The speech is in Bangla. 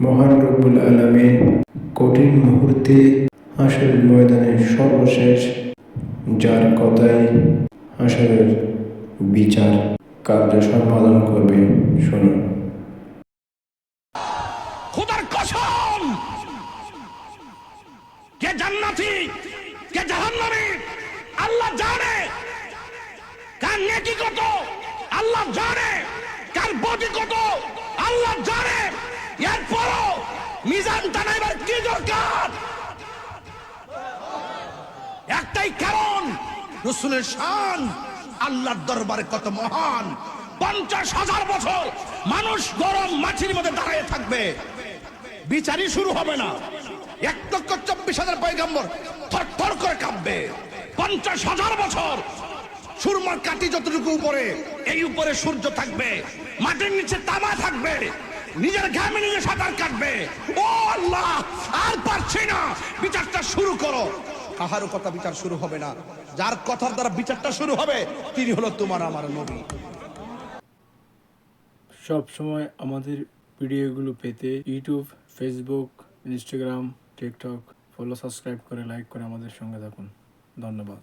মহান রব্বুল আলামিন কঠিন মুহূর্তে হাসরের ময়দানে সর্বশেষ যার কথায় হাসরের বিচার কার্য সম্পাদন করবে, শুনুন। খোদার কসম, কে জান্নাতি কে জাহান্নামী আল্লাহ জানে। কার নেকি কত আল্লাহ জানে, কার বদি কত আল্লাহ জানে। এরপরও মিজান টানাইবার কি দরকার? একটাই কারণ, রাসূলের শান আল্লাহর দরবারে কত মহান। 50,000 বছর মানুষ গরম মাটির মধ্যে দাঁড়িয়ে থাকবে, বিচারই শুরু হবে না। 1,24,000 পয়গম্বর থরথর করে কাঁপবে। 50,000 বছর সুরমার কাটি যতটুকু উপরে, এই উপরে সূর্য থাকবে, মাটির নিচে তামা থাকবে, নিজের ঘামে নিজে সাঁতার কাটবে। ও আল্লাহ, আর পারছি না, বিচারটা শুরু করো। কাহারও কথা বিচার শুরু হবে না, যার কথার দ্বারা বিচারটা শুরু হবে তিনি হলো তোমার আমার নবী। সব সময় আমাদের ভিডিওগুলো পেতে YouTube, Facebook, Instagram, TikTok follow, subscribe করে লাইক করে আমাদের সঙ্গে থাকুন। ধন্যবাদ।